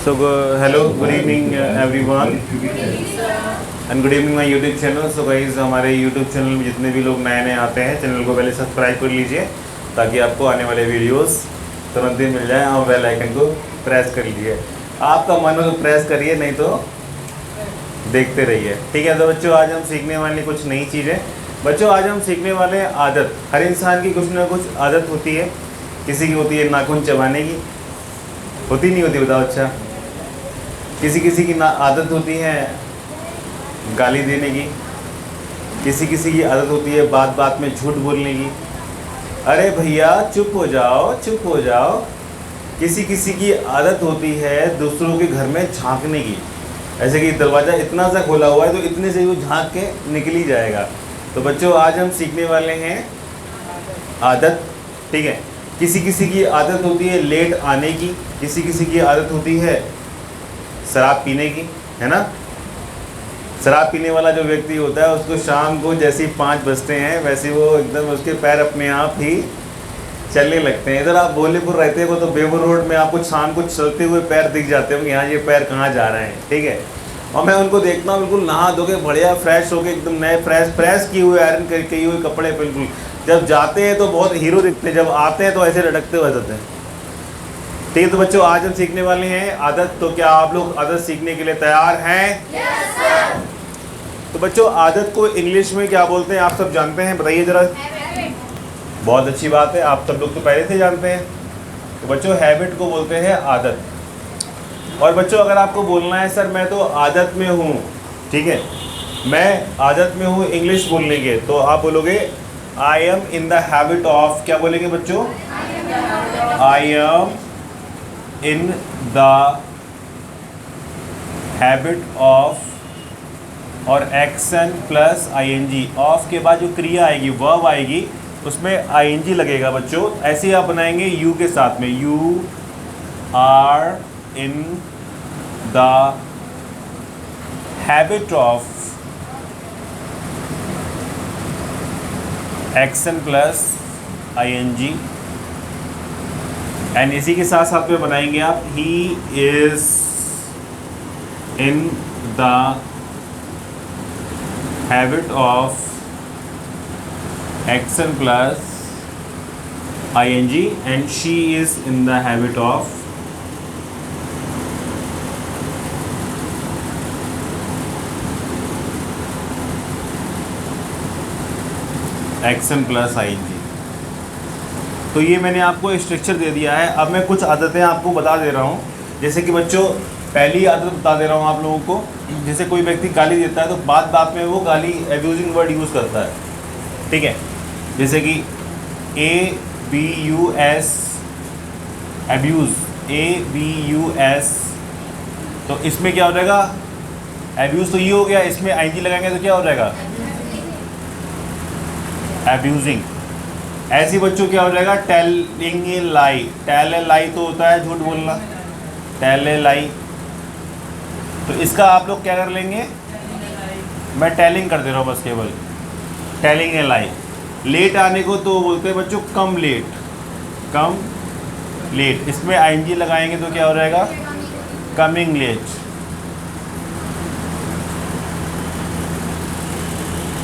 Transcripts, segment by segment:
So hello, good evening everyone and good evening my YouTube channel. So guys, हमारे YouTube channel में जितने भी लोग नए नए आते हैं, चैनल को पहले सब्सक्राइब कर लीजिए ताकि आपको आने वाले वीडियोस तुरंत ही मिल जाए और बेल आइकन को प्रेस कर लीजिए। आपका मन हो तो प्रेस करिए, नहीं तो देखते रहिए। ठीक है, तो बच्चों आज हम सीखने वाले कुछ नई चीज़ें। बच्चों आज हम सीखने वाले हैं आदत। हर इंसान की कुछ ना कुछ आदत होती है। किसी की होती है नाखून चबाने की, होती नहीं होती बताओ? अच्छा, किसी किसी की आदत होती है गाली देने की, किसी किसी की आदत होती है बात बात में झूठ बोलने की। अरे भैया चुप हो जाओ, चुप हो जाओ। किसी किसी की आदत होती है दूसरों के घर में झांकने की, ऐसे कि दरवाज़ा इतना सा खोला हुआ है तो इतने से वो झांक के निकल ही जाएगा। तो बच्चों आज हम सीखने वाले हैं आदत। ठीक है, किसी किसी की आदत होती है लेट आने की, किसी किसी की आदत होती है शराब पीने की, है ना। शराब पीने वाला जो व्यक्ति होता है उसको शाम को जैसे ही 5 बजते हैं वैसे वो एकदम उसके पैर अपने आप ही चलने लगते हैं। इधर आप भोलेपुर रहते हो तो बेबूर रोड में आपको शाम को चलते हुए पैर दिख जाते होंगे, यहाँ ये पैर कहाँ जा रहे हैं। ठीक है, और मैं उनको देखता हूँ बिल्कुल नहा धो के बढ़िया फ्रेश होके एकदम नए फ्रेश किए हुए आयरन किए हुए कपड़े, बिल्कुल जब जाते हैं तो बहुत हीरो दिखते हैं, जब आते हैं तो ऐसे लटकते हुए जाते हैं। ठीक है, तो बच्चों आज हम सीखने वाले हैं आदत। तो क्या आप लोग आदत सीखने के लिए तैयार हैं? Yes sir. तो बच्चों आदत को इंग्लिश में क्या बोलते हैं आप सब जानते हैं? बताइए जरा। बहुत अच्छी बात है, आप सब लोग तो पहले से जानते हैं। तो बच्चों हैबिट को बोलते हैं आदत। और बच्चों अगर आपको बोलना है सर मैं तो आदत में हूँ, ठीक है, मैं आदत में हूँ इंग्लिश बोलने के, तो आप बोलोगे I am in the habit of. क्या बोलेंगे बच्चों? आई am in the habit of, और एक्शन प्लस आईएनजी। ऑफ के बाद जो क्रिया आएगी वर्ब आएगी उसमें आईएनजी लगेगा बच्चों। ऐसे ही आप बनाएंगे यू के साथ में, you are in the habit of action plus ING. And इसी के साथ साथ में बनाएंगे आप he is in the habit of action plus ING and she is in the habit of action plus ING. तो ये मैंने आपको स्ट्रक्चर दे दिया है। अब मैं कुछ आदतें आपको बता दे रहा हूँ। जैसे कि बच्चों पहली आदत बता दे रहा हूँ आप लोगों को, जैसे कोई व्यक्ति गाली देता है तो बात बात में वो गाली एब्यूजिंग वर्ड यूज़ करता है। ठीक है, जैसे कि ABUS एब्यूज़, ABUS। तो इसमें क्या हो जाएगा? एब्यूज़ तो ये हो गया, इसमें आईएनजी लगाएंगे तो क्या हो जाएगा? एब्यूजिंग। ऐसी बच्चों क्या हो जाएगा? Telling a lie. Tell a लाई तो होता है झूठ बोलना, टेल ए लाई। तो इसका आप लोग क्या कर लेंगे? मैं टेलिंग कर दे रहा हूँ बस, केवल टेलिंग ए लाई। लेट आने को तो बोलते हैं बच्चों कम लेट, कम लेट। इसमें आईएनजी लगाएंगे तो क्या हो जाएगा? Coming late.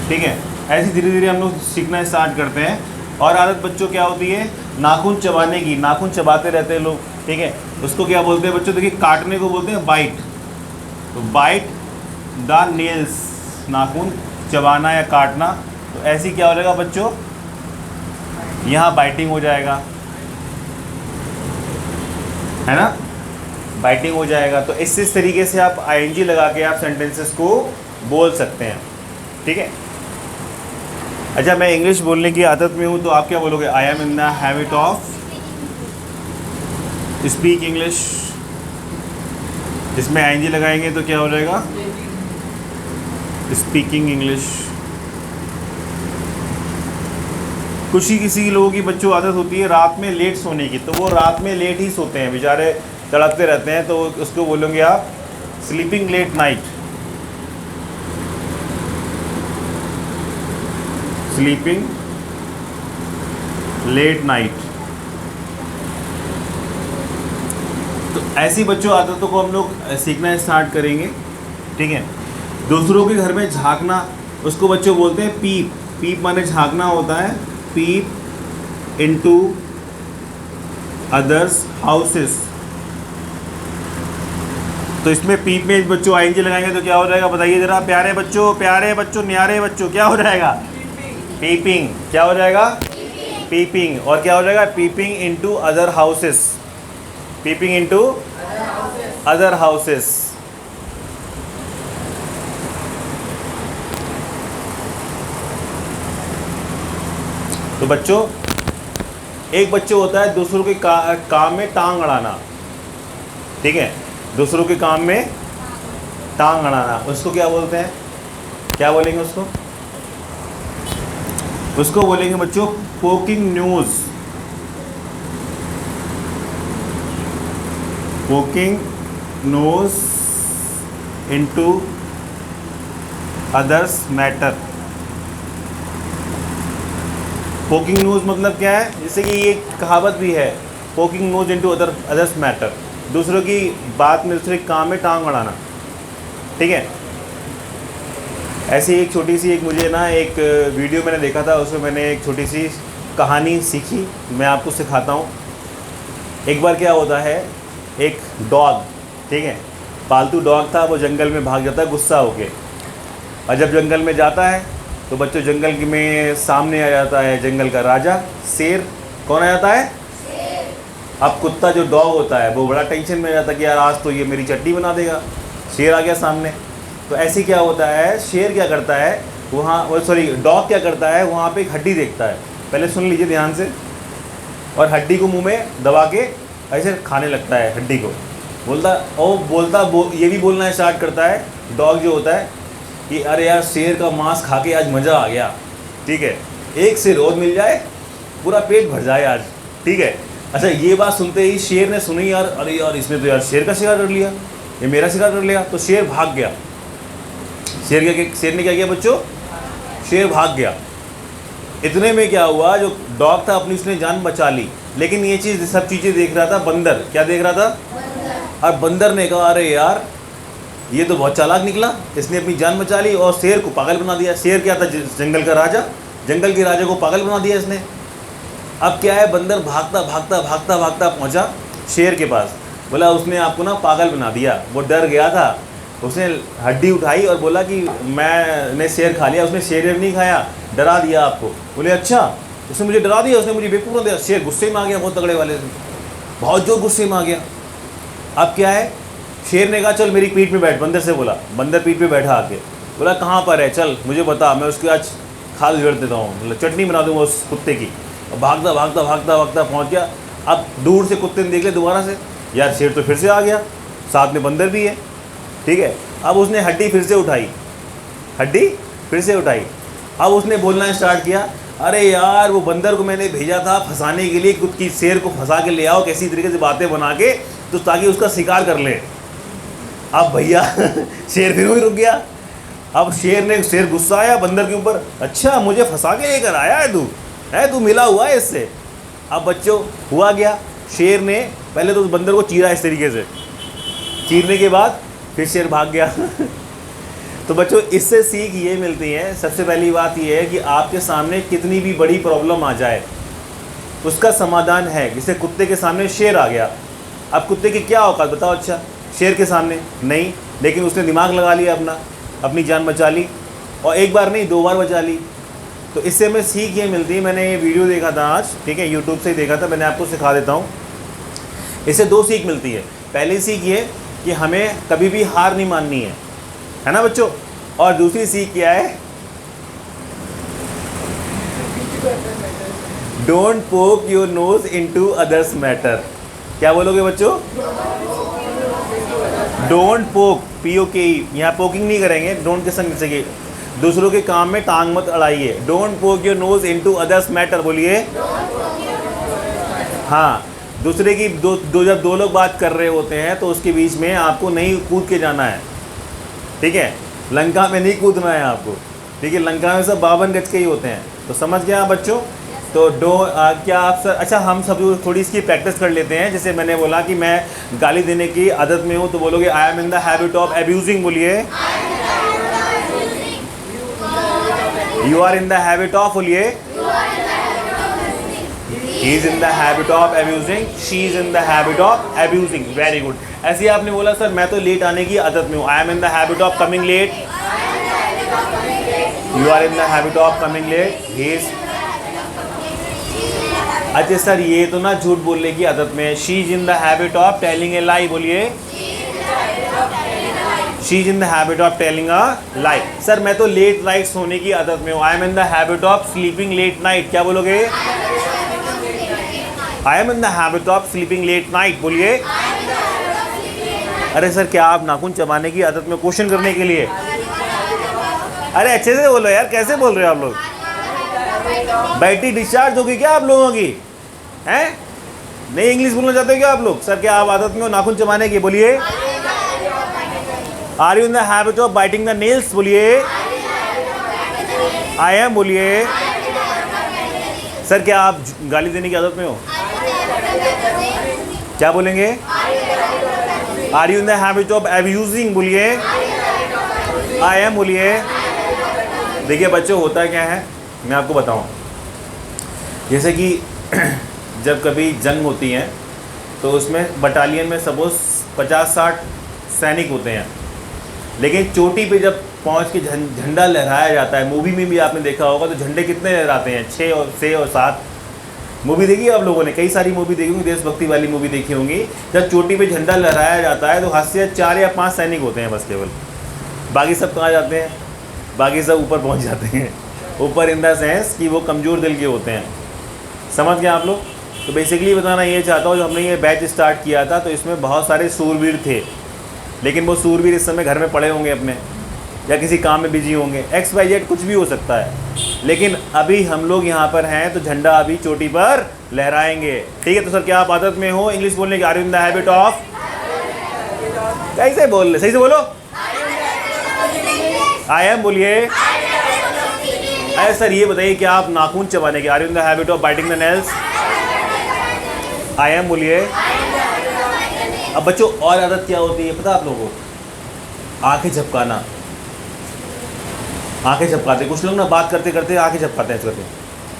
ठीक है, ऐसे धीरे धीरे हम लोग सीखना स्टार्ट करते हैं। और आदत बच्चों क्या होती है? नाखून चबाने की। नाखून चबाते रहते हैं लोग, ठीक है, उसको क्या बोलते हैं बच्चों? देखिए काटने को बोलते हैं बाइट। तो बाइट द नेल्स, नाखून चबाना या काटना। तो ऐसी क्या हो जाएगा बच्चों? यहाँ बाइटिंग हो जाएगा, है ना, बाइटिंग हो जाएगा। तो इस तरीके से आप आईएनजी लगा के आप सेंटेंसेस को बोल सकते हैं। ठीक है, अच्छा मैं इंग्लिश बोलने की आदत में हूँ तो आप क्या बोलोगे? I am in the habit of speak English. इसमें आईएनजी लगाएंगे तो क्या हो जाएगा? Speaking English. कुछ ही किसी लोगों की बच्चों आदत होती है रात में लेट सोने की, तो वो रात में लेट ही सोते हैं, बेचारे तड़पते रहते हैं, तो उसको बोलोगे आप sleeping late night. Sleeping late night. तो ऐसी बच्चों आदतों को हम लोग सीखना स्टार्ट करेंगे, ठीक है। दूसरों के घर में झांकना, उसको बच्चों बोलते हैं पीप। पीप माने झांकना होता है, पीप इनटू अदर्स हाउसेस। तो इसमें पीप में बच्चों आईएनजी लगाएंगे तो क्या हो जाएगा बताइए जरा, प्यारे बच्चों, न्यारे बच्चों, क्या हो जाएगा? पीपिंग। क्या हो जाएगा? पीपिंग। और क्या हो जाएगा? Peeping into other houses. Peeping into other houses. तो बच्चों, एक बच्चों होता है दूसरों के काम में टांग अड़ाना, ठीक है। दूसरों के काम में टांग अड़ाना, उसको क्या बोलते हैं? क्या बोलेंगे उसको? उसको बोलेंगे बच्चों poking news. Poking nose into others matter. Poking nose मतलब क्या है? जैसे कि ये कहावत भी है, poking nose into others matter, दूसरों की बात में, दूसरे काम में टांग अड़ाना, ठीक है। ऐसी एक छोटी सी मुझे ना एक वीडियो मैंने देखा था, उसमें मैंने एक छोटी सी कहानी सीखी, मैं आपको सिखाता हूँ। एक बार क्या होता है, एक डॉग, ठीक है, पालतू डॉग था, वो जंगल में भाग जाता है गुस्सा होके। और जब जंगल में जाता है तो बच्चों जंगल में सामने आ जाता है जंगल का राजा, शेर। कौन आ जाता है? शेर। अब कुत्ता जो डॉग होता है वो बड़ा टेंशन में आ जाता है कि यार आज तो ये मेरी चटनी बना देगा। शेर आ गया सामने। तो ऐसे क्या होता है, शेर क्या करता है वहाँ, सॉरी डॉग क्या करता है, वहाँ पे एक हड्डी देखता है, पहले सुन लीजिए ध्यान से, और हड्डी को मुँह में दबा के ऐसे खाने लगता है हड्डी को। ये भी बोलना स्टार्ट करता है डॉग जो होता है कि अरे यार शेर का मांस खा के आज मज़ा आ गया, ठीक है, एक शेर और मिल जाए पूरा पेट भर जाए आज, ठीक है। अच्छा, ये बात सुनते ही शेर ने सुनी, यार अरे यार इसने तो यार शेर का शिकार कर लिया, ये मेरा शिकार कर लिया। तो शेर भाग गया। शेर ने क्या किया बच्चों? शेर भाग गया। इतने में क्या हुआ, जो डॉग था अपनी उसने जान बचा ली, लेकिन ये चीज़ सब चीज़ें देख रहा था बंदर। क्या देख रहा था? और बंदर ने कहा अरे यार ये तो बहुत चालाक निकला, इसने अपनी जान बचा ली और शेर को पागल बना दिया। शेर क्या था? जंगल का राजा, जंगल के राजा को पागल बना दिया इसने। अब क्या है, बंदर भागता भागता भागता भागता पहुंचा शेर के पास, बोला उसने आपको ना पागल बना दिया। वो डर गया था, उसने हड्डी उठाई और बोला कि मैंने शेर खा लिया। उसने शेर नहीं खाया, डरा दिया आपको। बोले अच्छा, उसने मुझे डरा दिया, उसने मुझे बेवकूफ़ बना दिया। शेर गुस्से में आ गया, बहुत तगड़े वाले से, बहुत जोर गुस्से में आ गया। अब क्या है, शेर ने कहा चल मेरी पीठ में बैठ, बंदर से बोला। बंदर पीठ पे बैठा आके, बोला कहाँ पर है, चल मुझे बता, मैं उसकी आज खाल उजड़ देता हूँ, मतलब चटनी बना दूँगा उस कुत्ते की। और भागता भागता भागता भागता पहुँच गया। अब दूर से कुत्ते ने देख लिया दोबारा से, यार शेर तो फिर से आ गया, साथ में बंदर भी है, ठीक है। अब उसने हड्डी फिर से उठाई, हड्डी फिर से उठाई। अब उसने बोलना स्टार्ट किया, अरे यार वो बंदर को मैंने भेजा था फंसाने के लिए, खुद की शेर को फंसा के ले आओ कैसी तरीके से बातें बना के, तो ताकि उसका शिकार कर ले। अब भैया शेर फिर भी रुक गया। अब शेर गुस्सा आया बंदर के ऊपर, अच्छा मुझे फंसा के लेकर आया है तू मिला हुआ है इससे। अब बच्चों हुआ गया, शेर ने पहले तो उस बंदर को चीरा इस तरीके से, चीरने के बाद फिर शेर भाग गया। तो बच्चों इससे सीख ये मिलती है, सबसे पहली बात ये है कि आपके सामने कितनी भी बड़ी प्रॉब्लम आ जाए उसका समाधान है। जैसे कुत्ते के सामने शेर आ गया, अब कुत्ते की क्या औकात बताओ, अच्छा शेर के सामने नहीं, लेकिन उसने दिमाग लगा लिया अपनी जान बचा ली, और एक बार नहीं 2 बार बचा ली। तो इससे हमें सीख ये मिलती है, मैंने ये वीडियो देखा था आज, ठीक है, यूट्यूब से ही देखा था, मैंने आपको सिखा देता हूँ। इससे 2 सीख मिलती है। पहली सीख ये कि हमें कभी भी हार नहीं माननी है ना बच्चों। और दूसरी सीख क्या है, don't poke your nose into others matter. क्या बोलोगे बच्चों? डोंट पोक, POKE, यहाँ पोकिंग नहीं करेंगे, डोंट के संग से, दूसरों के काम में टांग मत अड़ाइए। Don't poke your nose into others matter, बोलिए। हाँ, दूसरे की जब 2 लोग बात कर रहे होते हैं तो उसके बीच में आपको नहीं कूद के जाना है, ठीक है, लंका में नहीं कूदना है आपको, ठीक है, लंका में सब 52 गज के ही होते हैं। तो समझ गया बच्चों? तो क्या आप सर, अच्छा हम सब थोड़ी इसकी प्रैक्टिस कर लेते हैं। जैसे मैंने बोला कि मैं गाली देने की आदत में हूँ, तो बोलोगे I am in the habit of abusing, बोलिए। You are in the habit of, बोलिए। He is in the habit of abusing, she is in the habit of abusing. Very good. ऐसे ही आपने बोला सर मैं तो लेट आने की आदत में हूँ, I am in the habit of coming late. You are in the habit of coming late, he is. अच्छा सर ये तो ना झूठ बोलने की आदत में, she is in the habit of telling a lie, बोलिए। She is in the habit of telling a lie. Sir मैं तो लेट नाइट सोने की आदत में हूँ, I am in the habit of sleeping late night, क्या बोलोगे? I am in the habit of sleeping late night, बोलिए। अरे सर क्या आप नाखून चबाने की आदत में, क्वेश्चन करने के लिए? अरे अच्छे से बोलो यार, कैसे बोल रहे हो आप लोग? बैटरी डिस्चार्ज होगी क्या आप लोगों की? हैं? नहीं इंग्लिश बोलना चाहते हो क्या आप लोग? सर क्या आप आदत में हो नाखून चबाने की, बोलिए। Are you in the habit of biting the nails, बोलिए। आई एम, बोलिए। सर क्या आप गाली देने की आदत में हो? क्या बोलेंगे? Are you in the habit of abusing, बोलिए। आई एम, बोलिए। देखिए बच्चों होता क्या है मैं आपको बताऊं, जैसे कि जब कभी जंग होती है तो उसमें बटालियन में सपोज 50-60 सैनिक होते हैं, लेकिन चोटी पे जब पहुंच के झंडा लहराया जाता है, मूवी में भी आपने देखा होगा तो झंडे कितने लहराते हैं? 6 और 7। मूवी देखी आप लोगों ने? कई सारी मूवी देखी होंगी, देशभक्ति वाली मूवी देखी होंगी। जब चोटी पे झंडा लहराया जाता है तो हाथ से 4 या 5 सैनिक होते हैं बस केवल, बाकी सब कहाँ जाते हैं? बाकी सब ऊपर पहुँच जाते हैं। ऊपर इन द सेंस कि वो कमज़ोर दिल के होते हैं। समझ गए आप लोग? तो बेसिकली बताना ये चाहता हूँ, जो हमने ये बैच स्टार्ट किया था तो इसमें बहुत सारे सूरवीर थे, लेकिन वो सूरवीर इस समय घर में पड़े होंगे अपने, या किसी काम में बिजी होंगे, XYZ कुछ भी हो सकता है, लेकिन अभी हम लोग यहाँ पर हैं तो झंडा अभी चोटी पर लहराएंगे। ठीक है? तो सर क्या आप आदत में हो इंग्लिश बोलने की? Are you in the habit of, कैसे बोल रहे? सही से बोलो। आई एम, बोलिए। अरे सर ये बताइए क्या आप नाखून चबाने के? Are you in the habit of biting the nails? I am, बोलिए। अब बच्चों और आदत क्या होती है पता आप लोगों को? आंखें झपकाना। आंखें झपकाते कुछ लोग ना, बात करते करते आंखें झपकाते हैं। करते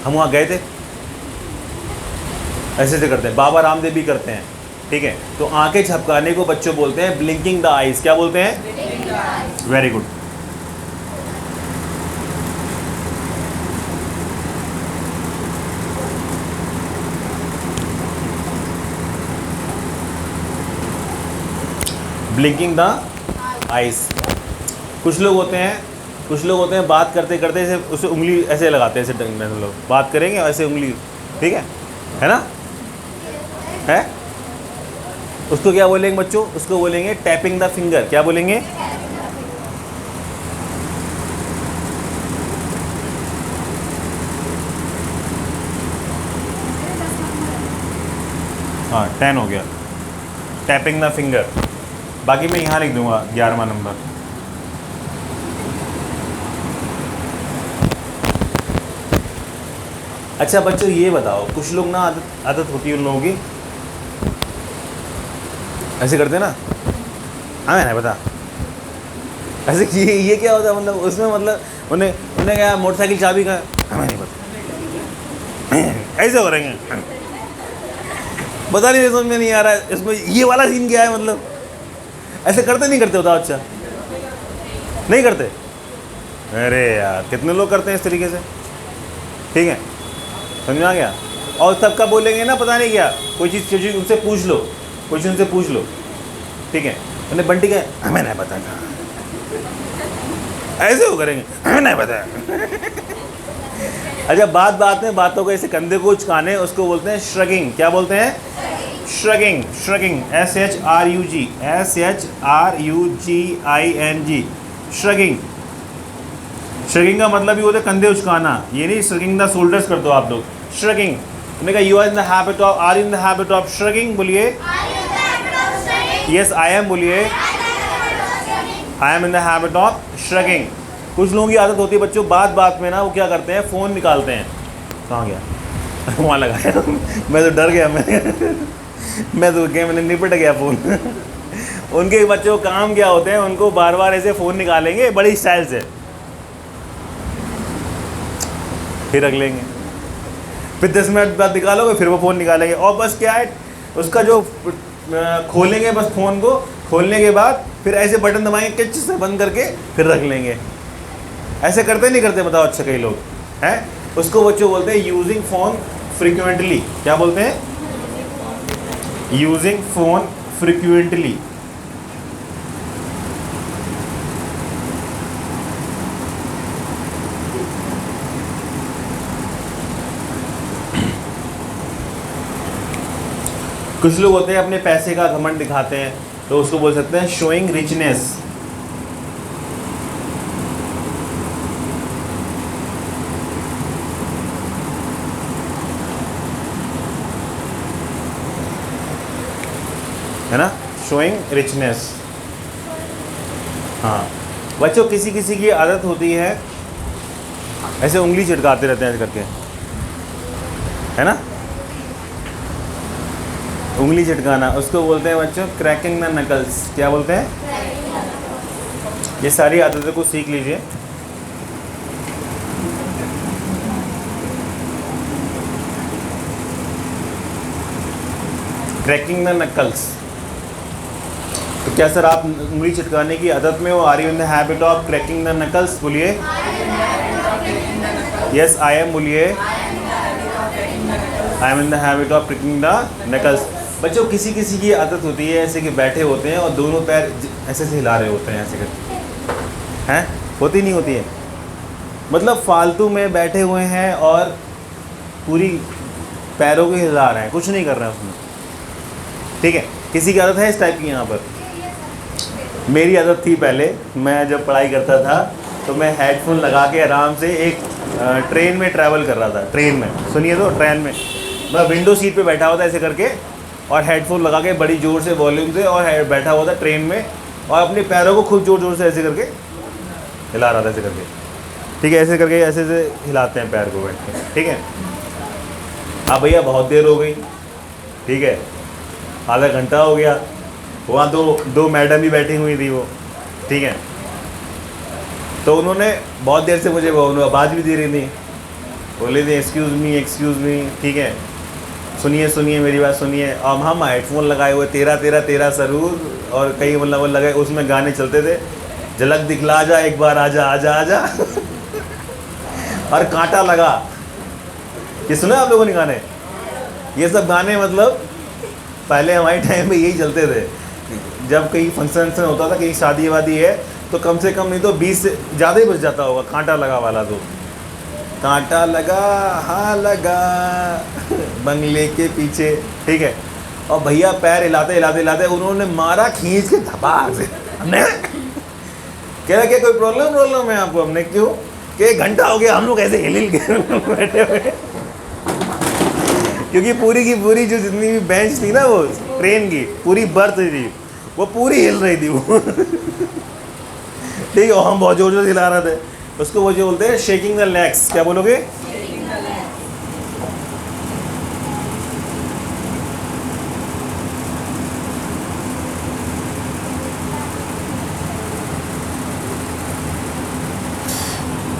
हम वहाँ गए थे, ऐसे से करते हैं, बाबा रामदेव भी करते हैं। ठीक है? तो आंखें झपकाने को बच्चों बोलते हैं ब्लिंकिंग द आइज। क्या बोलते हैं? Very good. Blinking the eyes. कुछ लोग होते हैं बात करते करते ऐसे उसे उंगली ऐसे लगाते हैं, ऐसे लोग बात करेंगे ऐसे उंगली, ठीक है ना? है उसको क्या बोलेंगे बच्चों? उसको बोलेंगे टैपिंग द फिंगर। क्या बोलेंगे? हाँ 10 हो गया, टैपिंग द फिंगर। बाकी मैं यहाँ लिख दूंगा 11वां नंबर। अच्छा बच्चों ये बताओ, कुछ लोग ना आदत होती है उन लोगों की, ऐसे करते हैं ना, हमें नहीं पता ऐसे ये क्या होता है? मतलब उसमें मतलब उन्हें क्या मोटरसाइकिल चाबी का, हमें नहीं पता, ऐसे करेंगे, पता नहीं समझ में नहीं आ रहा है इसमें ये वाला सीन क्या है? मतलब ऐसे करते नहीं करते होता? अच्छा नहीं करते? अरे यार कितने लोग करते हैं इस तरीके से। ठीक है, समझ आ गया? और सबका बोलेंगे ना पता नहीं क्या, कोई चीज़ उनसे पूछ लो, कोई चीज़ उनसे पूछ लो। ठीक है? मैंने बंटी का हमें नहीं पता, ऐसे हो करेंगे, हमें नहीं पता। अच्छा बात में बातों को ऐसे कंधे को उचकाने, उसको बोलते हैं श्रगिंग। क्या बोलते हैं? Shrugging. Shrugging SHRUGING shrugging. Shrugging का मतलब ही होता है कंधे उचकाना, ये नहीं श्रगिंग द शोल्डर्स कर दो आप लोग। श्रगिंग। मैंने कहा you are in the habit of, are in the habit of shrugging, बोलिए। यस आई एम, बोलिए। I am in the habit of shrugging. कुछ लोगों की आदत होती है बच्चों, बात में ना वो क्या करते हैं, फ़ोन निकालते हैं। कहाँ गया? वहाँ लगाया। मैं तो डर गया, मैं तो क्या, मैंने निपट गया फ़ोन। उनके बच्चों को काम क्या होते हैं, उनको बार बार ऐसे फ़ोन निकालेंगे बड़ी स्टाइल से, फिर रख लेंगे, फिर 10 मिनट बाद निकालोगे, फिर वो फ़ोन निकालेंगे, और बस क्या है उसका जो खोलेंगे बस फ़ोन को, खोलने के बाद फिर ऐसे बटन दबाएंगे किच से बंद करके फिर रख लेंगे। ऐसे करते नहीं करते बताओ? अच्छा कई लोग हैं, उसको बच्चों बोलते हैं यूजिंग फ़ोन फ्रिक्वेंटली। क्या बोलते हैं? Using phone frequently. कुछ लोग होते हैं अपने पैसे का घमंड दिखाते हैं, तो उसको बोल सकते हैं शोइंग रिचनेस। है ना, शोइंग रिचनेस। हाँ बच्चों, किसी किसी की आदत होती है ऐसे उंगली चिटकाते रहते हैं ऐसे करके, है ना, उंगली चिटकाना, उसको बोलते हैं बच्चों क्रैकिंग द नकल्स। क्या बोलते हैं? ये सारी आदतों को सीख लीजिए। Cracking the knuckles. तो क्या सर आप उंगली चिटकाने की आदत में हो? Are you in the habit of cracking the knuckles? बोलिए यस आई एम। बोलिए I am in the habit of cracking the knuckles. बच्चों किसी किसी की आदत होती है ऐसे कि बैठे होते हैं और दोनों पैर ऐसे से हिला रहे होते हैं, ऐसे करके, हैं? होती नहीं होती है? मतलब फालतू में बैठे हुए हैं और पूरी पैरों को हिला रहे हैं, कुछ नहीं कर रहे हैं उसमें, ठीक है? किसी की आदत है इस टाइप की यहाँ पर। मेरी आदत थी पहले, मैं जब पढ़ाई करता था तो मैं हेडफोन लगा के आराम से एक ट्रेन में ट्रैवल कर रहा था। ट्रेन में, सुनिए तो, ट्रेन में मैं विंडो सीट पे बैठा हुआ था ऐसे करके, और हेडफोन लगा के बड़ी ज़ोर से वॉल्यूम से, और बैठा हुआ था ट्रेन में, और अपने पैरों को खूब ज़ोर ज़ोर से ऐसे करके हिला रहा था, ऐसे करके, ठीक है? ऐसे करके ऐसे से हिलाते हैं पैर को बैठ के, ठीक है? हाँ भैया बहुत देर हो गई, ठीक है, आधा घंटा हो गया, वहाँ दो मैडम भी बैठी हुई थी वो, ठीक है, तो उन्होंने बहुत देर से मुझे आवाज़ भी दे रही थी, बोले थे एक्सक्यूज़ मी, ठीक है, सुनिए सुनिए मेरी बात सुनिए। अब हम हेडफोन लगाए हुए, तेरा सरूर, और कई मतलब लगाए, उसमें गाने चलते थे, झलक दिखला जा एक बार, आजा आजा आजा। और कांटा लगा, ये सुना आप लोगों ने गाने? ये सब गाने मतलब पहले हमारे टाइम में यही चलते थे। जब कहीं फंक्शन होता था, कहीं शादी वादी है, तो कम से कम नहीं तो 20 से ज़्यादा ही बच जाता होगा कांटा लगा वाला। तो कांटा लगा, हाँ लगा बंगले के पीछे, ठीक है, और भैया पैर हिलाते हिलाते हिलाते उन्होंने मारा खींच के धपाक से। हमने कह रहा क्या कोई प्रॉब्लम है आपको? हमने क्यों? कि 1 घंटा हो गया हम लोग ऐसे हिल के बैठे हुए, क्योंकि पूरी की पूरी जो जितनी भी बेंच थी ना, वो ट्रेन की पूरी बर्थ थी, वो पूरी हिल रही थी वो। ठीक है, और हम बहुत जोर जोर से हिला रहे थे उसको। वो जो बोलते हैं शेकिंग द लेग्स। क्या बोलोगे?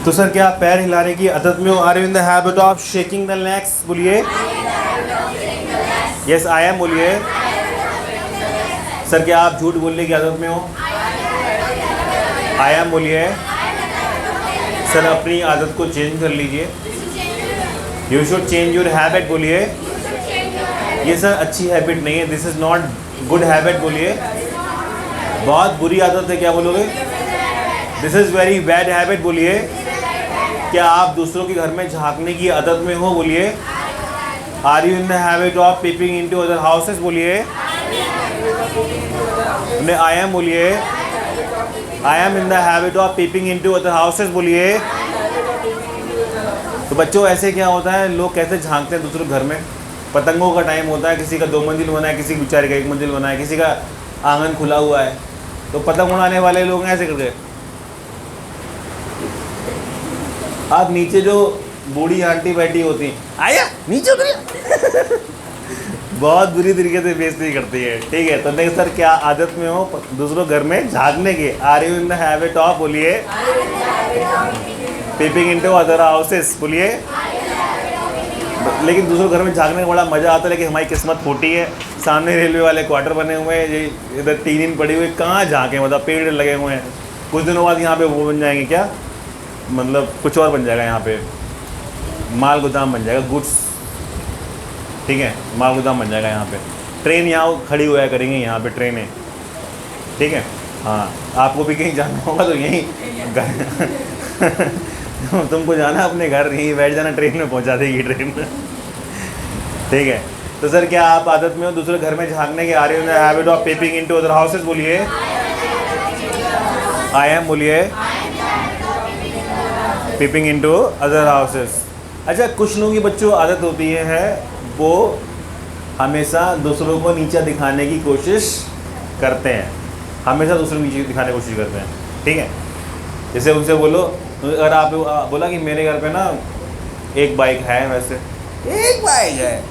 तो सर क्या आप पैर हिलाने की आदत में हो? Are you in the habit of shaking the legs? बोलिए यस आई एम। बोलिए सर क्या आप झूठ बोलने की आदत में हो? आई एम। बोलिए सर अपनी आदत को चेंज कर लीजिए। You should change your habit. बोलिए ये सर अच्छी हैबिट नहीं है, this is not good habit. बोलिए बहुत बुरी आदत है। क्या बोलोगे? This is very bad habit. बोलिए क्या आप दूसरों के घर में झांकने की आदत में हो? बोलिए are you in the habit of peeping into other houses? बोलिए आई एम। बोलिए I am in the habit of peeping into other houses. बोलिए। तो बच्चों ऐसे क्या होता है, लोग कैसे झांकते हैं दूसरों घर में। पतंगों का टाइम होता है, किसी का 2 मंजिल बना है, किसी बेचारे का 1 मंजिल बना है, किसी का आंगन खुला हुआ है, तो पतंग उड़ाने वाले लोग ऐसे करके आप नीचे जो बूढ़ी आंटी बैठी होती हैं, आया नीचे उतरिए बहुत बुरी तरीके से बेइज्जती करती है। ठीक है, तो नेक्स्ट सर क्या आदत में हो दूसरों घर में झांकने की? Are you in the habit of, बोलिए, पीपिंग इनटू अदर हाउसेस, बोलिए। लेकिन दूसरों घर में झांकने का बड़ा मज़ा आता है, लेकिन हमारी किस्मत खोटी है। सामने रेलवे वाले क्वार्टर बने हुए हैं, ये इधर टीन पड़ी हुई, कहाँ झांके, मतलब पेड़ लगे हुए हैं। कुछ दिनों बाद यहाँ पे वो बन जाएंगे, क्या मतलब कुछ और बन जाएगा, यहाँ पे माल गोदाम बन जाएगा, गुड्स। ठीक है, माल गोदाम बन जाएगा यहाँ पे। ट्रेन यहाँ खड़ी हुआ करेंगे, यहाँ पे ट्रेनें। ठीक है, हाँ, आपको भी कहीं जाना होगा तो यहीं तुमको जाना अपने घर, यहीं बैठ जाना, ट्रेन में पहुँचा देगी ट्रेन। ठीक है, तो सर क्या आप आदत में हो दूसरे घर में झांकने के? Are you in the habit of peeping into other houses, बोलिए। आई एम, बोलिए, पीपिंग इनटू अदर हाउसेस। अच्छा, कुछ लोगों की बच्चों आदत होती है वो हमेशा दूसरों को नीचा दिखाने की कोशिश करते हैं, हमेशा दूसरों को नीचे दिखाने की कोशिश करते हैं। ठीक है, जैसे उनसे बोलो, अगर आप बोला कि मेरे घर पे ना एक बाइक है, वैसे एक बाइक है,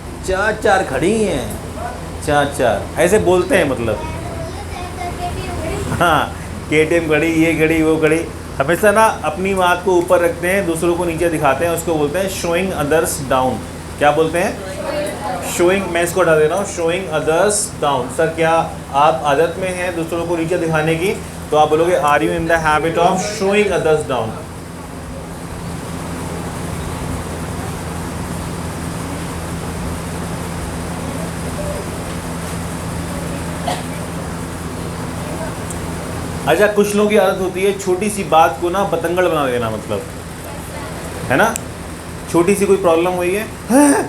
चार खड़ी हैं, चार ऐसे बोलते हैं, मतलब हाँ, KTM खड़ी, ये खड़ी, वो खड़ी, हमेशा ना अपनी बात को ऊपर रखते हैं, दूसरों को नीचे दिखाते हैं। उसको बोलते हैं शोइंग अदर्स डाउन। क्या बोलते हैं? शोइंग। मैं इसको हटा दे रहा हूँ, शोइंग अदर्स डाउन। सर क्या आप आदत में हैं दूसरों को नीचे दिखाने की? तो आप बोलोगे are you in the habit of showing others down. अच्छा, कुछ लोगों की आदत होती है छोटी सी बात को ना पतंगड़ बना देना, मतलब है ना, छोटी सी कोई प्रॉब्लम हुई है, हाँ,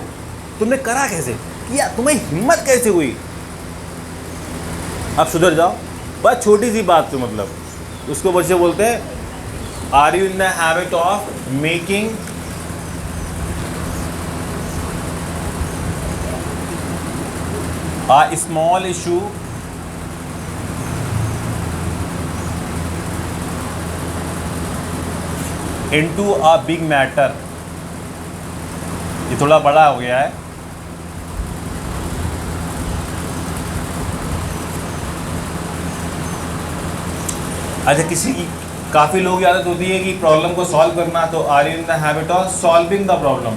तुमने करा कैसे, किया, तुम्हें हिम्मत कैसे हुई, अब सुधर जाओ, बस छोटी सी बात तो मतलब उसको बच्चे बोलते हैं are you in the habit of making a small issue into a big matter। ये थोड़ा बड़ा हो गया है। अच्छा, किसी की काफ़ी लोगों की आदत होती है कि प्रॉब्लम को सॉल्व करना, तो are you in the habit of solving the problem.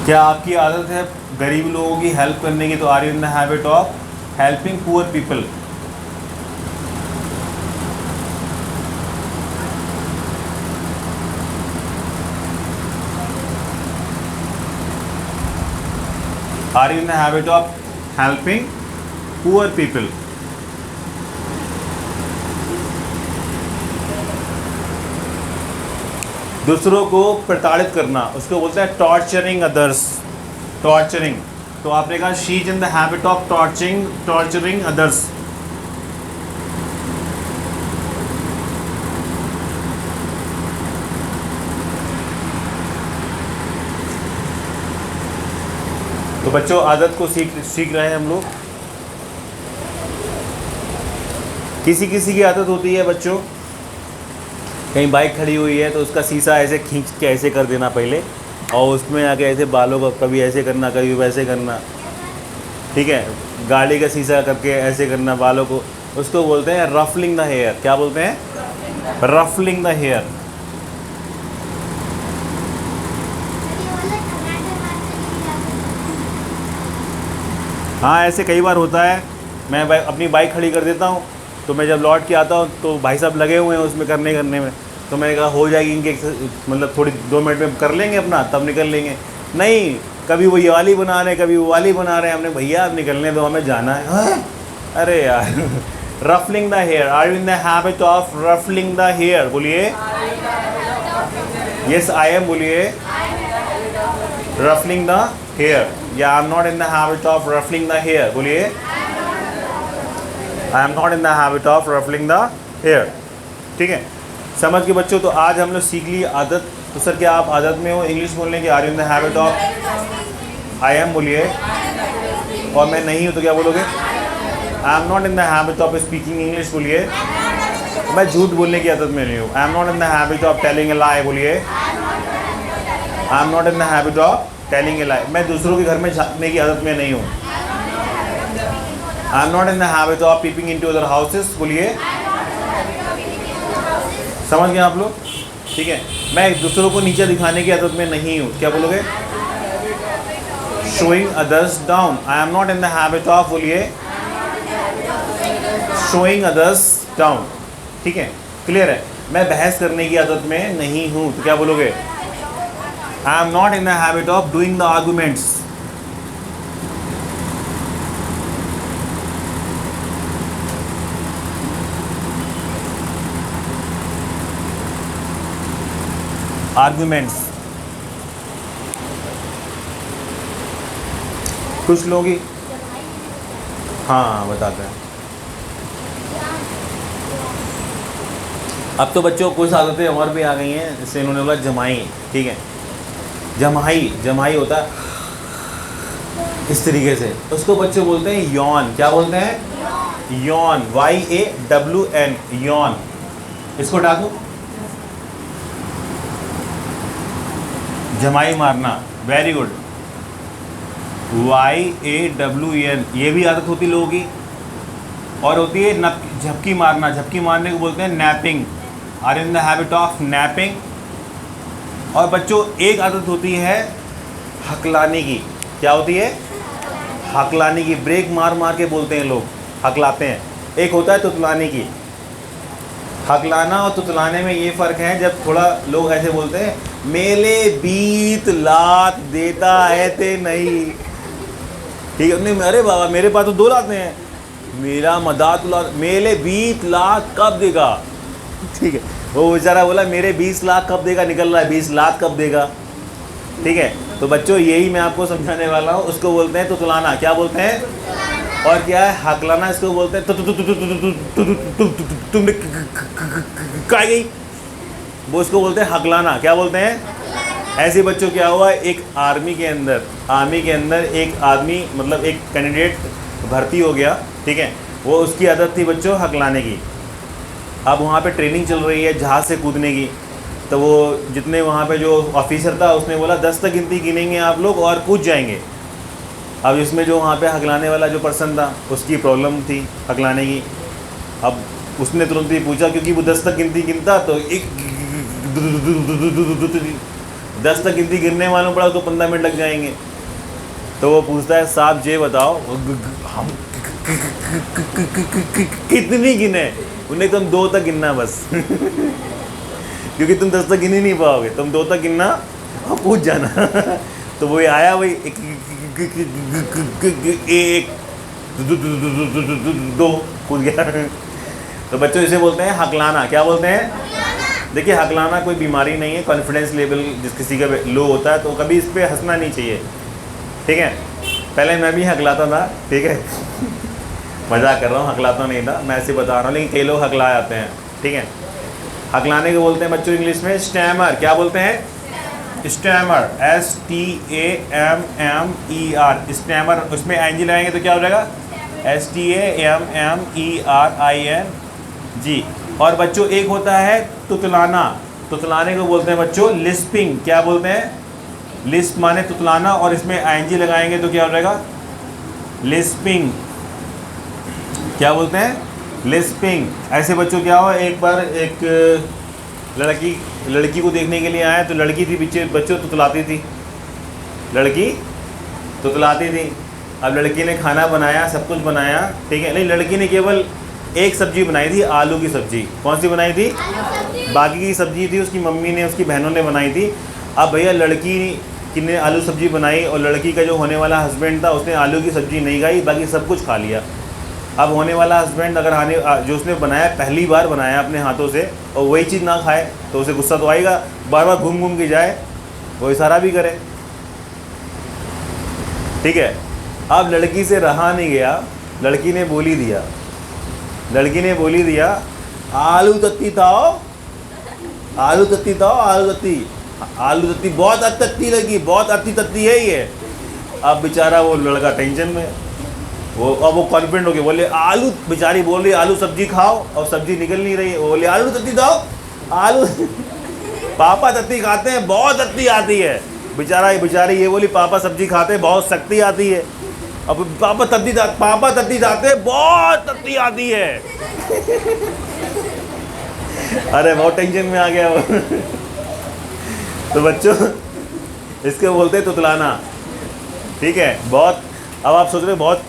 क्या आपकी आदत है गरीब लोगों की हेल्प करने की? तो are you in the habit of helping poor people. Are you in the habit of helping poor people. दूसरों को प्रताड़ित करना, उसको बोलते हैं टॉर्चरिंग अदर्स। टॉर्चरिंग, तो आपने कहा she is in the habit of torturing others. तो बच्चों आदत को सीख रहे हैं हम लोग। किसी किसी की आदत होती है बच्चों, कहीं बाइक खड़ी हुई है तो उसका शीशा ऐसे खींच के ऐसे कर देना पहले, और उसमें आके ऐसे बालों को कभी ऐसे करना कभी वैसे करना। ठीक है, गाड़ी का शीशा करके ऐसे करना बालों को, उसको बोलते हैं रफलिंग द हेयर। क्या बोलते हैं? Ruffling the hair. हाँ, ऐसे कई बार होता है। मैं अपनी बाइक खड़ी कर देता हूँ, तो मैं जब लौट के आता हूँ तो भाई साहब लगे हुए हैं उसमें करने में, तो मैंने कहा हो जाएगी इनके, मतलब थोड़ी 2 मिनट में कर लेंगे अपना, तब निकल लेंगे। नहीं, कभी वो ये वाली बना रहे हैं, कभी वो वाली बना रहे हैं। हमने भैया आप निकलने दो, हमें जाना है। हाँ? अरे यार, ruffling the hair. Are you in the habit of ruffling the hair? बोलिए। यस आई एम, बोलिए। Ruffling the hair. या I am not in the habit of ruffling the hair. बोलिए। I am not in the habit of ruffling the hair. ठीक है, समझ के बच्चों। तो आज हम लोग सीख ली आदत। तो सर क्या आप आदत में हो इंग्लिश बोलने की? Are you in the habit of? I am, बोलिए। और मैं नहीं हूँ तो क्या बोलोगे? I am not in the habit of speaking English बोलिए। मैं झूठ बोलने की आदत में नहीं हूँ। I am not in the habit of telling a lie बोलिए। I am not in the habit of telling a lie. मैं दूसरों के घर में झांकने की आदत में नहीं हूँ। I am not in the habit of peeping into other houses बोलिए। समझ गए आप लोग? ठीक है। मैं दूसरों को नीचे दिखाने की आदत में नहीं हूँ। क्या बोलोगे? Showing others down. I am not in the habit of बोलिए शोइंग अदर्स डाउन। ठीक है, क्लियर है? मैं बहस करने की आदत में नहीं हूँ। तो क्या बोलोगे? I am not in the habit of doing the arguments. Arguments कुछ लोग ही हाँ बताते हैं। अब तो बच्चों कुछ आदतें और भी आ गई हैं, जैसे इन्होंने बोला जमाई। ठीक है, जमाई होता है इस तरीके से, उसको बच्चे बोलते हैं यौन। क्या बोलते हैं? यौन। YAWN, यौन। इसको डालो, जमाई मारना। Very good. YAWN, ये भी आदत होती लोगों की। और होती है झपकी मारना। झपकी मारने को बोलते हैं napping. Are in the habit of napping. और बच्चों एक आदत होती है हकलाने की। क्या होती है? हकलाने की। ब्रेक मार मार के बोलते हैं लोग, हकलाते हैं। एक होता है तुतलाने की। हकलाना और तुतलाने में ये फ़र्क है, जब थोड़ा लोग ऐसे बोलते हैं मेले बीत लात देता है ते नहीं। ठीक है, नहीं अरे बाबा मेरे पास तो 2 लातें हैं, मेरा मदात लात, मेले 20 लाख कब देगा? ठीक है, वो बेचारा बोला मेरे 20 लाख कब देगा, निकल रहा है 20 लाख कब देगा। ठीक है, तो बच्चों यही मैं आपको समझाने वाला हूँ। उसको बोलते हैं तुतलाना। क्या बोलते हैं? और क्या है हकलाना? इसको बोलते हैं तुमने कहा गई, वो इसको बोलते हैं हकलाना। क्या बोलते हैं? ऐसे बच्चों क्या हुआ, एक आर्मी के अंदर एक आदमी मतलब एक कैंडिडेट भर्ती हो गया। ठीक है, वो उसकी आदत थी बच्चों हकलाने की। अब वहाँ पे ट्रेनिंग चल रही है जहाज़ से कूदने की। तो वो जितने वहाँ पे जो ऑफिसर था उसने बोला 10 तक गिनती गिनेंगे आप लोग और कूद जाएंगे। अब इसमें जो वहाँ पे हकलाने वाला जो पर्सन था उसकी प्रॉब्लम थी हकलाने की। अब उसने तुरंत ही पूछा, क्योंकि वो 10 तक गिनती गिनता तो एक 10 तक गिनती गिनने वालों पड़ा उसको 15 मिनट लग जाएंगे। तो वो पूछता है साहब ये बताओ हम कितनी गिने? उन्हें तुम 2 तक गिनना बस क्योंकि तुम 10 तक गिन ही नहीं पाओगे, तुम 2 तक गिनना और पूछ जाना। तो वो आया वही एक 2 कूद गया। तो बच्चों इसे बोलते हैं हकलाना। क्या बोलते हैं? देखिए हकलाना कोई बीमारी नहीं है, कॉन्फिडेंस लेवल जिस किसी का लो होता है तो कभी इस पर हंसना नहीं चाहिए। ठीक है, पहले मैं भी हकलाता था। ठीक है मजाक कर रहा हूँ, हकलाता नहीं था, मैं ऐसे बता रहा हूँ, लेकिन कई लोग हकला जाते हैं। ठीक है, हकलाने को बोलते हैं बच्चों इंग्लिश में स्टैमर। क्या बोलते हैं? स्टैमर। STAMMER stammer. उसमें ING लगाएंगे तो क्या हो जाएगा? STAMMERING। और बच्चों एक होता है तुतलाना। तुतलाने को बोलते हैं बच्चों लिस्पिंग। क्या बोलते हैं? लिस्प माने तुतलाना, और इसमें ING लगाएंगे तो क्या हो जाएगा? लिस्पिंग। क्या बोलते हैं? लिस्पिंग। ऐसे बच्चों क्या हुआ, एक बार एक लड़की को देखने के लिए आया, तो लड़की थी पीछे बच्चों तुतलाती थी। लड़की तुतलाती थी। अब लड़की ने खाना बनाया, सब कुछ बनाया। ठीक है, नहीं लड़की ने केवल एक सब्जी बनाई थी, आलू की सब्जी। कौन सी बनाई थी? बाकी की सब्जी थी उसकी मम्मी ने, उसकी बहनों ने बनाई थी। अब भैया लड़की की ने आलू सब्जी बनाई और लड़की का जो होने वाला हस्बैंड था उसने आलू की सब्जी नहीं खाई, बाकी सब कुछ खा लिया। अब होने वाला हस्बैंड अगर जो उसने बनाया पहली बार बनाया अपने हाथों से और वही चीज़ ना खाए तो उसे गुस्सा तो आएगा, बार बार घूम घूम के जाए, वो इशारा भी करे। ठीक है, अब लड़की से रहा नहीं गया, लड़की ने बोली दिया आलू तत्ती ताओ, आलू तत्ती ताओ, आलू तत्ती बहुत तत्ती लगी, बहुत अति तत्ती है ये। अब बेचारा वो लड़का टेंशन में, वो कॉन्फिडेंट हो गए, बोले आलू, बेचारी बोल रही आलू सब्जी खाओ और सब्जी निकल नहीं रही है, वो बोले आलू सब्जी खाओ आलू पापा तत्ती खाते हैं बहुत तत्ती आती है। बेचारी ये बोली पापा सब्जी खाते हैं बहुत शक्ति आती है। अब पापा तत्ती खाते हैं बहुत तत्ती आती है अरे बहुत टेंशन में आ गया वो तो बच्चों इसके बोलते हैं तुतलाना, ठीक है। बहुत, अब आप सोच रहे बहुत,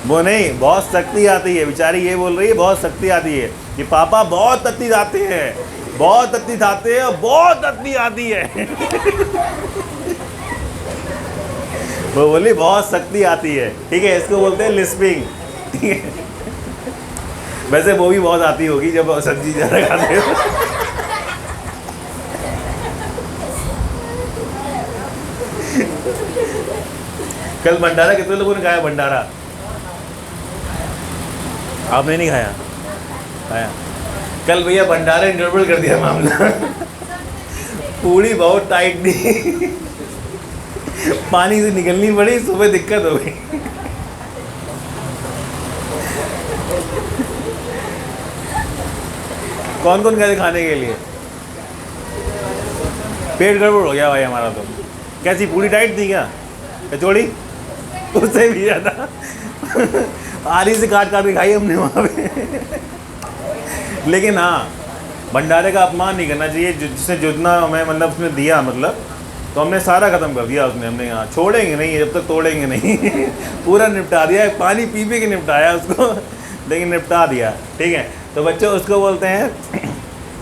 वो नहीं, बहुत शक्ति आती है। बेचारी ये बोल रही है बहुत शक्ति आती है कि पापा बहुत तत्ती खाते हैं, बहुत तत्ती खाते हैं और बहुत तत्ती आती है वो बोली बहुत शक्ति आती है, ठीक है। इसको बोलते हैं लिस्पिंग, ठीक है। वैसे वो भी बहुत आती होगी जब सब्जी ज़्यादा खाते हो कल भंडारा कितने लोगों ने खाया? भंडारा आपने नहीं खाया? खाया। कल भैया भंडारे ने गड़बड़ कर दिया मामला पूरी बहुत टाइट थी पानी से निकलनी पड़ी, सुबह दिक्कत हो गई कौन कौन गए खाने के लिए? पेट गड़बड़ हो गया भाई हमारा तो। कैसी पूरी टाइट थी क्या? कचौड़ी उससे भी ज़्यादा आरी से काट काट के खाई हमने वहाँ पे लेकिन हाँ, भंडारे का अपमान नहीं करना चाहिए। जिसने जितना हमें मतलब उसने दिया, मतलब तो हमने सारा ख़त्म कर दिया उसने। हमने यहाँ छोड़ेंगे नहीं जब तक तोड़ेंगे नहीं पूरा निपटा दिया, पानी पी पी के निपटाया उसको लेकिन निपटा दिया, ठीक है। तो बच्चों उसको बोलते हैं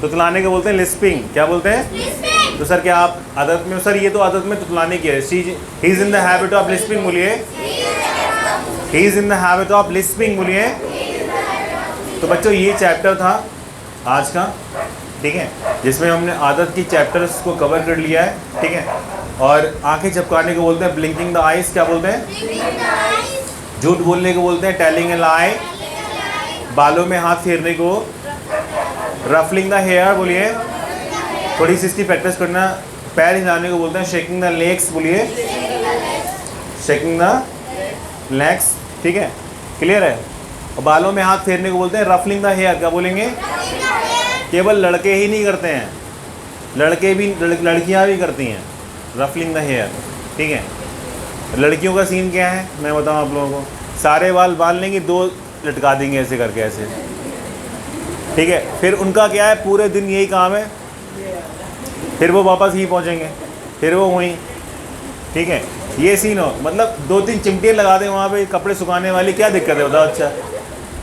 तुतलाने को बोलते हैं लिस्पिंग। क्या बोलते हैं? तो सर क्या आप आदत में, सर ये तो आदत में तुतलाने की है। He is in the habit of lisping बोलिए, he is in the habit of lisping बोलिए। तो बच्चों ये चैप्टर था आज का, ठीक है, जिसमें हमने आदत की चैप्टर्स को कवर कर लिया है, ठीक है। और आंखें झपकाने को बोलते हैं ब्लिंकिंग द आइज। क्या बोलते हैं? झूठ बोलने को बोलते हैं टेलिंग ए लाई। बालों में हाथ फेरने को रफलिंग द हेयर बोलिए। थोड़ी सी इसकी प्रैक्टिस करना। पैर हिलाने को बोलते हैं शेकिंग द लेग्स बोलिए, शेकिंग द लेग्स, ठीक है, क्लियर है। और बालों में हाथ फेरने को बोलते हैं रफलिंग द हेयर। क्या बोलेंगे? केवल लड़के ही नहीं करते हैं, लड़के भी, लड़कियां भी करती हैं रफलिंग द हेयर, ठीक है। लड़कियों का सीन क्या है मैं बताऊं आप लोगों को। सारे बाल बांध लेंगे, दो लटका देंगे ऐसे करके, ऐसे, ठीक है। फिर उनका क्या है, पूरे दिन यही काम है, फिर वो वापस ही पहुंचेंगे, फिर वो वहीं, ठीक है। ये सीन हो, मतलब 2-3 चिमटियाँ लगा दें वहाँ पे कपड़े सुखाने वाली, क्या दिक्कत है बताओ? अच्छा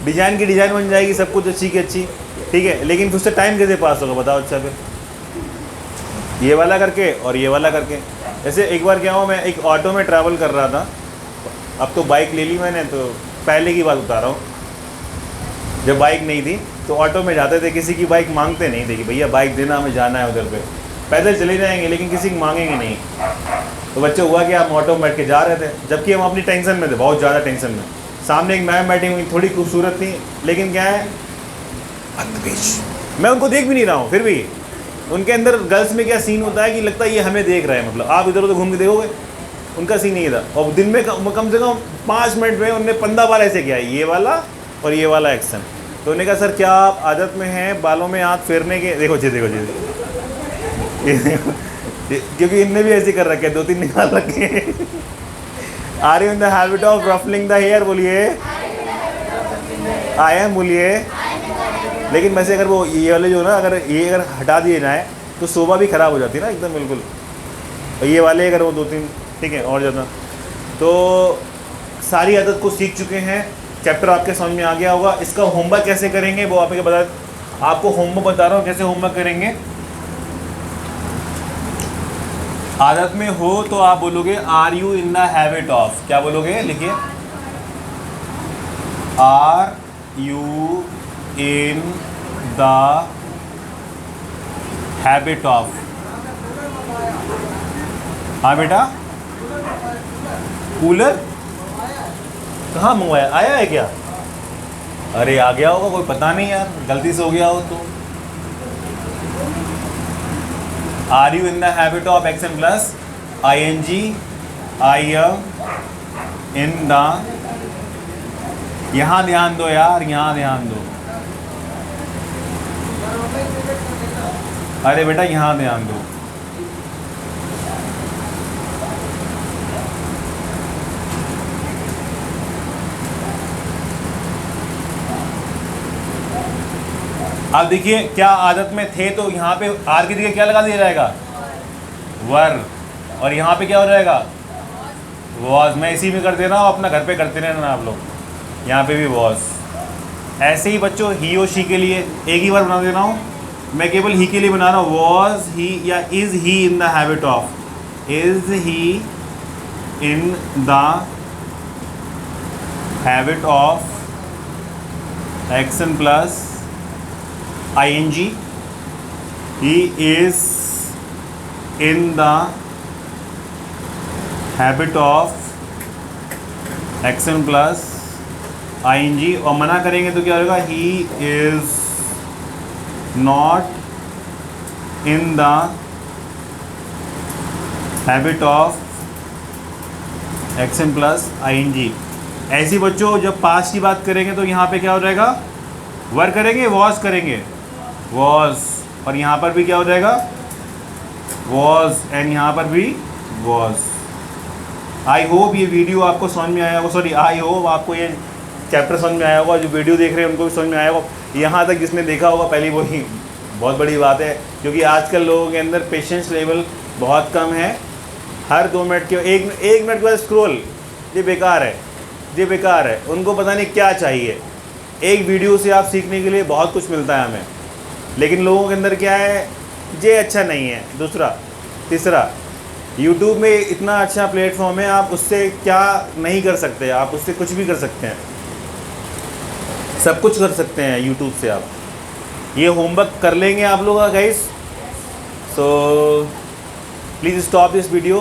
डिज़ाइन की डिज़ाइन बन जाएगी, सब कुछ अच्छी की अच्छी, ठीक है, लेकिन फिर उससे टाइम कैसे पास होगा बताओ? अच्छा फिर ये वाला करके और ये वाला करके। जैसे एक बार क्या हुआ, मैं एक ऑटो में ट्रैवल कर रहा था, अब तो बाइक ले ली मैंने, तो पहले की बात बता रहा हूँ। जब बाइक नहीं थी तो ऑटो में जाते थे, किसी की बाइक मांगते नहीं थे कि भैया बाइक देना, हमें जाना है उधर पे, पैदल चले जाएंगे लेकिन किसी को मांगेंगे नहीं। तो बच्चे हुआ कि हम ऑटो में बैठ के जा रहे थे, जबकि हम अपनी टेंशन में थे, बहुत ज़्यादा टेंशन में। सामने एक मैम बैठी हुई, थोड़ी खूबसूरत थी, लेकिन क्या है मैं उनको देख भी नहीं रहा हूँ, फिर भी उनके अंदर गर्ल्स में क्या सीन होता है कि लगता है ये हमें देख रहे हैं, मतलब आप इधर उधर घूम के देखोगे, उनका सीन नहीं था। और दिन में कम से कम 5 मिनट में उनने 15 बार ऐसे किया, ये वाला और ये वाला एक्शन। तो उन्होंने कहा सर क्या आप आदत में हैं बालों में हाथ फेरने के? देखो जी, देखो जी क्योंकि इनने भी ऐसे कर रखे, 2-3 निकाल रखे are you in the habit of ruffling the hair बोलिए, आई एम बोलिए। लेकिन वैसे अगर वो ये वाले जो ना, अगर ये अगर हटा दिए जाए तो शोभा भी ख़राब हो जाती है ना एकदम बिल्कुल। और ये वाले अगर वो 2-3, ठीक है, और ज़्यादा। तो सारी आदत को सीख चुके हैं, चैप्टर आपके समझ में आ गया होगा। इसका होमवर्क कैसे करेंगे वो आपको होमवर्क बता रहा हूँ कैसे होमवर्क करेंगे। आदत में हो तो आप बोलोगे are you in the habit of. क्या बोलोगे? लिखिए, are you in the habit of. हाँ बेटा, कूलर कहाँ मंगवाया? आया है क्या? अरे आ गया होगा, कोई पता नहीं यार, गलती से हो गया हो तो। Are you in the habit of action plus I N G, I am, in the, यहाँ ध्यान दो यार, यहाँ ध्यान दो, अरे बेटा यहाँ ध्यान दो। अब देखिए क्या आदत में थे, तो यहाँ पे आर की जगह क्या लगा दिया जाएगा, वर, और यहाँ पे क्या हो जाएगा, वॉज। मैं इसी में कर दे रहा हूँ, अपना घर पे करते रहना आप लोग, यहाँ पे भी वॉज। ऐसे ही बच्चों ही और शी के लिए एक ही बार बना दे रहा हूँ, मैं केवल ही के लिए बना रहा हूँ, वॉज ही या is he in the habit of, is he in the habit of action plus ing, he is in the habit of action plus ing, और मना करेंगे तो क्या होगा, he is not in the habit of action plus ing। ऐसी बच्चों जब past की बात करेंगे तो यहाँ पे क्या हो जाएगा, वर करेंगे, वॉज करेंगे, वॉज, और यहाँ पर भी क्या हो जाएगा, वॉज, एंड यहाँ पर भी वॉज। आई होप ये वीडियो आपको समझ में आया होगा, सॉरी आई होप आपको ये चैप्टर समझ में आया होगा, जो वीडियो देख रहे हैं उनको भी समझ में आया होगा। यहाँ तक जिसने देखा होगा पहले वही बहुत बड़ी बात है, क्योंकि आजकल लोगों के अंदर पेशेंस लेवल बहुत कम है। हर 2 मिनट के एक मिनट के बाद स्क्रॉल, ये बेकार है, ये बेकार है, उनको पता नहीं क्या चाहिए। एक वीडियो से आप सीखने के लिए बहुत कुछ मिलता है हमें, लेकिन लोगों के अंदर क्या है, ये अच्छा नहीं है। दूसरा, तीसरा, YouTube में इतना अच्छा प्लेटफॉर्म है, आप उससे क्या नहीं कर सकते, आप उससे कुछ भी कर सकते हैं, सब कुछ कर सकते हैं YouTube से। आप ये होमवर्क कर लेंगे आप लोग guys, so please stop this video.